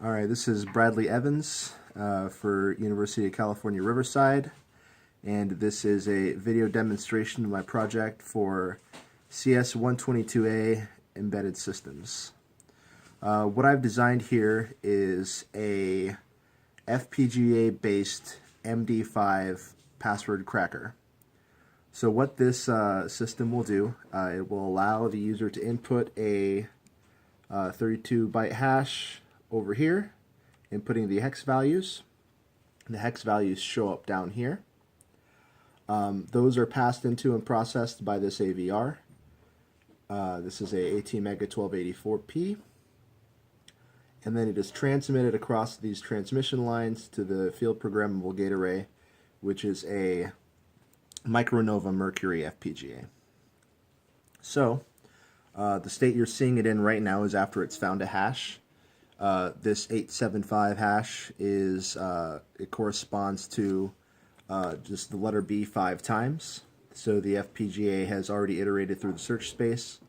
Alright, this is Bradley Evans for University of California, Riverside, and this is a video demonstration of my project for CS122A embedded systems. What I've designed here is a FPGA-based MD5 password cracker. So what this system will do, it will allow the user to input a 32-byte hash over here, inputting the hex values. The hex values show up down here. Those are passed into and processed by this AVR. This is a ATmega 1284P. And then it is transmitted across these transmission lines to the field programmable gate array, which is a Micronova Mercury FPGA. So, the state you're seeing it in right now is after it's found a hash. This 875 hash is, it corresponds to just the letter B 5 times. So the FPGA has already iterated through the search space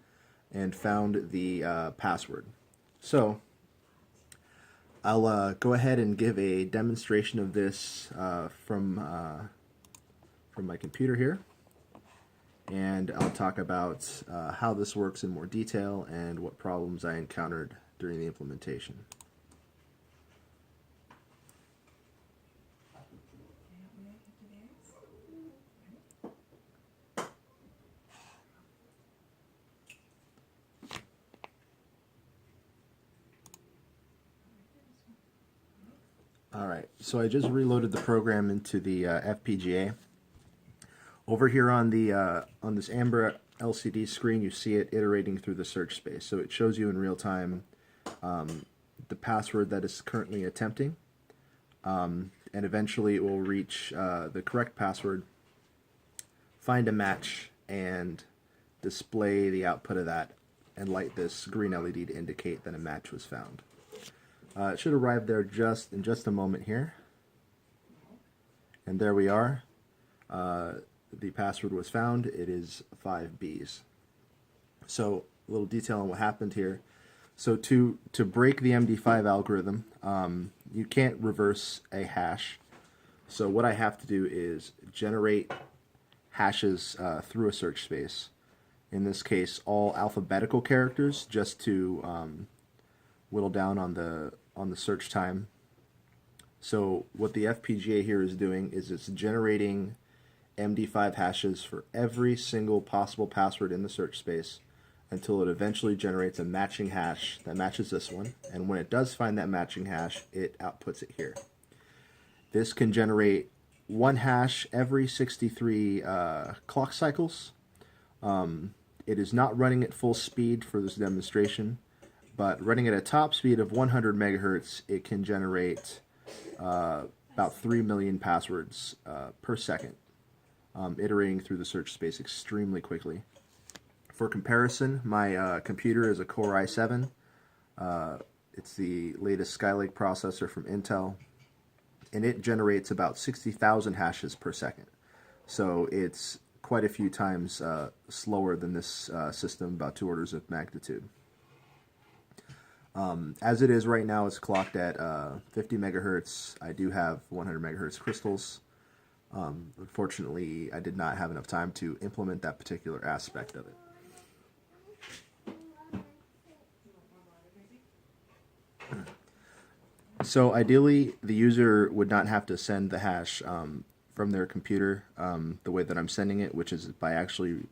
and found the password. So I'll go ahead and give a demonstration of this from my computer here. And I'll talk about how this works in more detail and what problems I encountered during the implementation. Alright, so I just reloaded the program into the FPGA. Over here on this amber LCD screen, you see it iterating through the search space. So it shows you in real time the password that is currently attempting, and eventually it will reach the correct password, find a match, and display the output of that and light this green LED to indicate that a match was found. It should arrive there in just a moment here. And there we are. The password was found. It is 5Bs. So a little detail on what happened here. So to break the MD5 algorithm, you can't reverse a hash. So what I have to do is generate hashes through a search space. In this case, all alphabetical characters, just to whittle down on the search time. So what the FPGA here is doing is it's generating MD5 hashes for every single possible password in the search space until it eventually generates a matching hash that matches this one. And when it does find that matching hash, it outputs it here. This can generate one hash every 63 clock cycles. It is not running at full speed for this demonstration, but running at a top speed of 100 megahertz, it can generate about 3 million passwords per second, iterating through the search space extremely quickly. For comparison, my computer is a Core i7. It's the latest Skylake processor from Intel, and it generates about 60,000 hashes per second. So it's quite a few times slower than this system, about 2 orders of magnitude. As it is right now, it's clocked at 50 megahertz. I do have 100 megahertz crystals. Unfortunately, I did not have enough time to implement that particular aspect of it. So ideally, the user would not have to send the hash from their computer the way that I'm sending it, which is by actually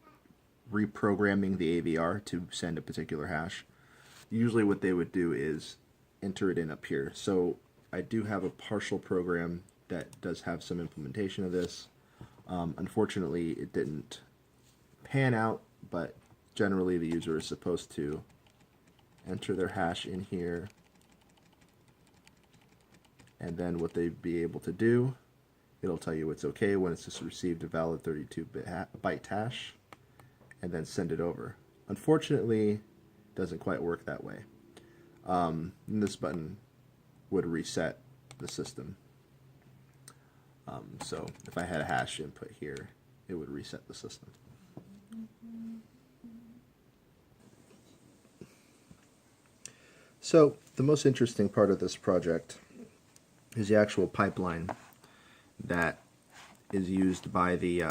reprogramming the AVR to send a particular hash. Usually what they would do is enter it in up here. So I do have a partial program that does have some implementation of this. Unfortunately, it didn't pan out, but generally the user is supposed to enter their hash in here. And then what they'd be able to do, it'll tell you it's okay when it's just received a valid 32-byte hash, and then send it over. Unfortunately, it doesn't quite work that way. And this button would reset the system. So if I had a hash input here, it would reset the system. So the most interesting part of this project is the actual pipeline that is used by the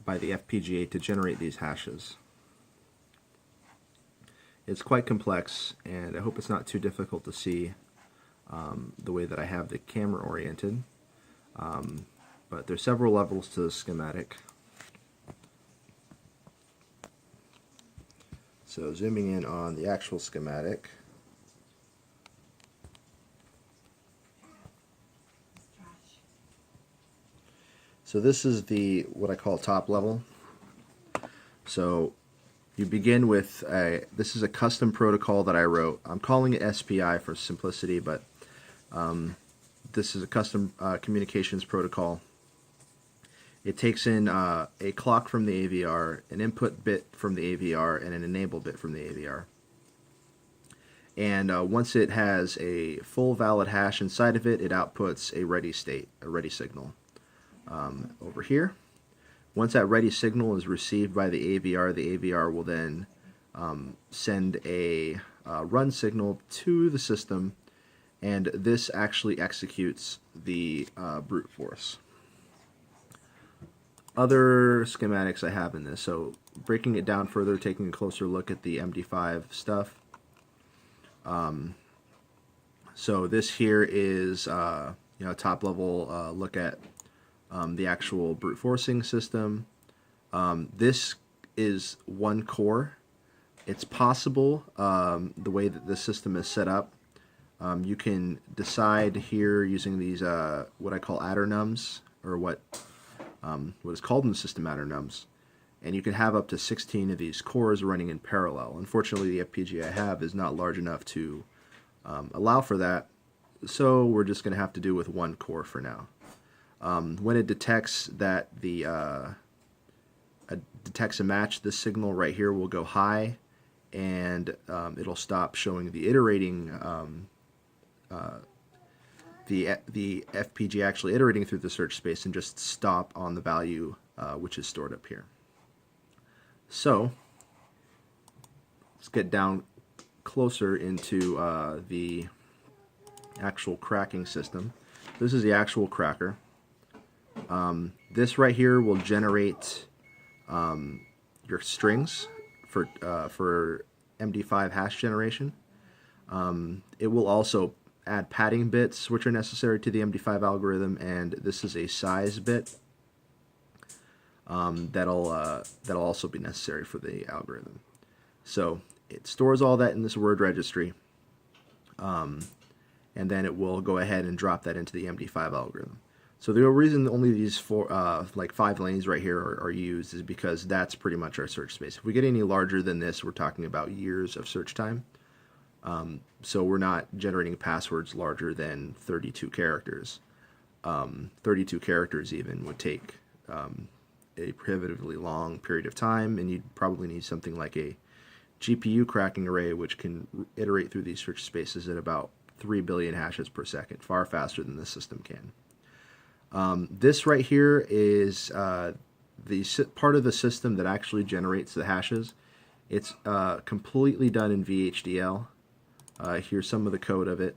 FPGA to generate these hashes. It's quite complex, and I hope it's not too difficult to see the way that I have the camera oriented. But there's several levels to the schematic. So zooming in on the actual schematic. So this is the what I call top level. So you begin with this is a custom protocol that I wrote. I'm calling it SPI for simplicity, but this is a custom communications protocol. It takes in a clock from the AVR, an input bit from the AVR, and an enable bit from the AVR. And once it has a full valid hash inside of it, it outputs a ready state, a ready signal. Over here, once that ready signal is received by the AVR will then send a run signal to the system, and this actually executes the brute force. Other schematics I have in this, so breaking it down further, taking a closer look at the MD5 stuff. So this here is top level look at the actual brute forcing system. This is one core. It's possible the way that this system is set up. You can decide here using these what I call adder nums, or what is called in the system adder nums, and you can have up to 16 of these cores running in parallel. Unfortunately, the FPGA I have is not large enough to allow for that, so we're just going to have to do with one core for now. When it detects that detects a match, this signal right here will go high, and it'll stop showing the iterating, the FPGA actually iterating through the search space, and just stop on the value which is stored up here. So let's get down closer into the actual cracking system. This is the actual cracker. This right here will generate your strings for MD5 hash generation. It will also add padding bits which are necessary to the MD5 algorithm, and this is a size bit that'll also be necessary for the algorithm. So it stores all that in this word registry, and then it will go ahead and drop that into the MD5 algorithm. So the reason only these 5 lanes right here are used is because that's pretty much our search space. If we get any larger than this, we're talking about years of search time. So we're not generating passwords larger than 32 characters. 32 characters even would take a prohibitively long period of time, and you'd probably need something like a GPU cracking array, which can iterate through these search spaces at about 3 billion hashes per second, far faster than the system can. This right here is the part of the system that actually generates the hashes. It's completely done in VHDL. Here's some of the code of it.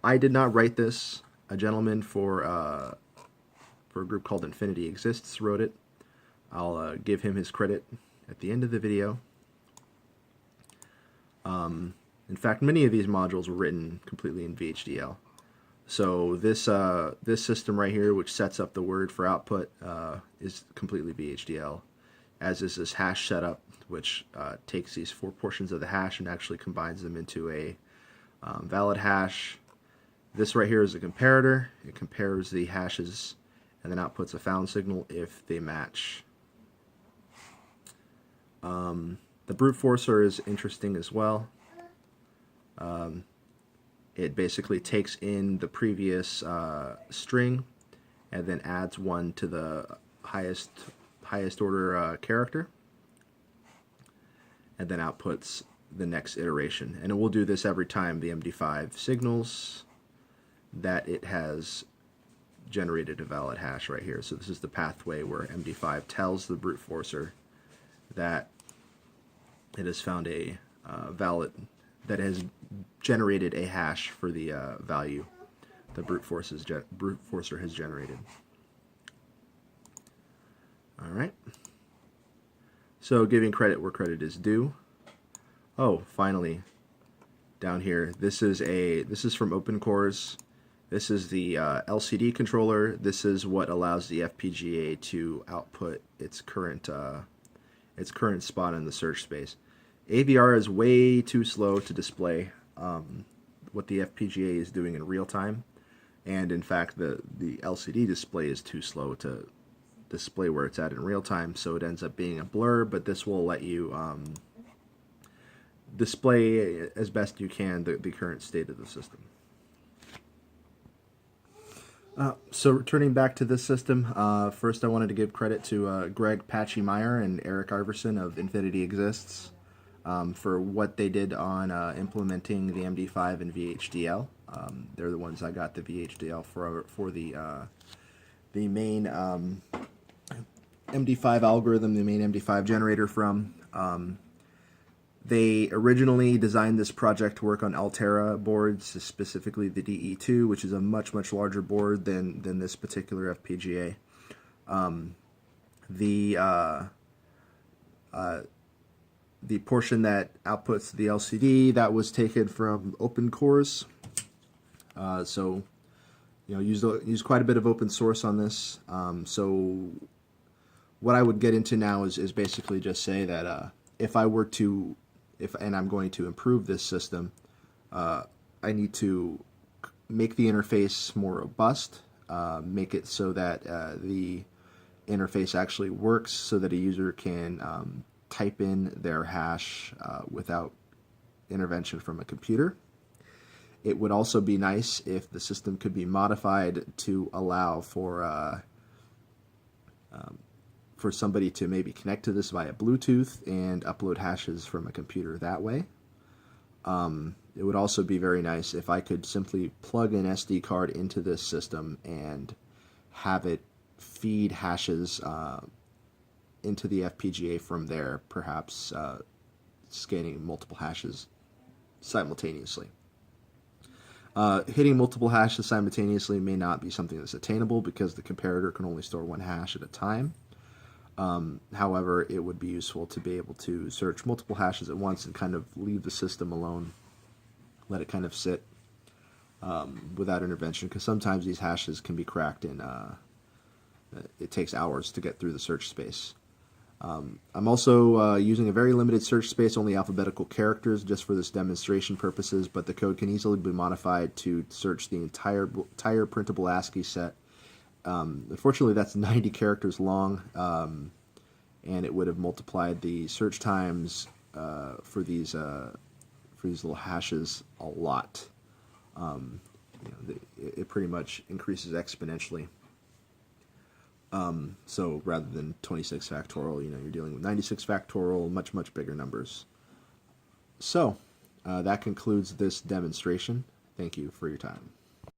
I did not write this. A gentleman for a group called Infinity Exists wrote it. I'll give him his credit at the end of the video. In fact, many of these modules were written completely in VHDL. So this system right here, which sets up the word for output, is completely VHDL, as is this hash setup, which takes these 4 portions of the hash and actually combines them into a valid hash. This right here is a comparator. It compares the hashes and then outputs a found signal if they match. The brute forcer is interesting as well. It basically takes in the previous string and then adds one to the highest order character, and then outputs the next iteration. And it will do this every time the MD5 signals that it has generated a valid hash right here. So this is the pathway where MD5 tells the brute forcer that it has found a valid that has generated a hash for the value the brute forcer has generated. All right. So giving credit where credit is due. Oh, finally, down here, this is from OpenCores. This is the LCD controller. This is what allows the FPGA to output its current spot in the search space. AVR is way too slow to display what the FPGA is doing in real time, and in fact, the LCD display is too slow to display where it's at in real time, so it ends up being a blur. But this will let you display as best you can the current state of the system. So returning back to this system, first I wanted to give credit to Greg Patchy-Meyer and Eric Iverson of Infinity Exists for what they did on implementing the MD5 and VHDL. They're the ones I got the VHDL for the main MD5 algorithm, the main MD5 generator from. They originally designed this project to work on Altera boards, specifically the DE2, which is a much larger board than this particular FPGA. The portion that outputs the LCD, that was taken from OpenCores. So used quite a bit of open source on this. So what I would get into now is basically just say that if I were to and I'm going to improve this system, I need to make the interface more robust, make it so that the interface actually works, so that a user can type in their hash without intervention from a computer. It would also be nice if the system could be modified to allow for somebody to maybe connect to this via Bluetooth and upload hashes from a computer that way. It would also be very nice if I could simply plug an SD card into this system and have it feed hashes into the FPGA from there, perhaps scanning multiple hashes simultaneously. Hitting multiple hashes simultaneously may not be something that's attainable because the comparator can only store one hash at a time. However, it would be useful to be able to search multiple hashes at once and kind of leave the system alone, let it kind of sit without intervention, because sometimes these hashes can be cracked and it takes hours to get through the search space. I'm also using a very limited search space, only alphabetical characters, just for this demonstration purposes, but the code can easily be modified to search the entire printable ASCII set. Unfortunately, that's 90 characters long, and it would have multiplied the search times for these little hashes a lot. It pretty much increases exponentially. So rather than 26 factorial, you're dealing with 96 factorial, much bigger numbers. So that concludes this demonstration. Thank you for your time.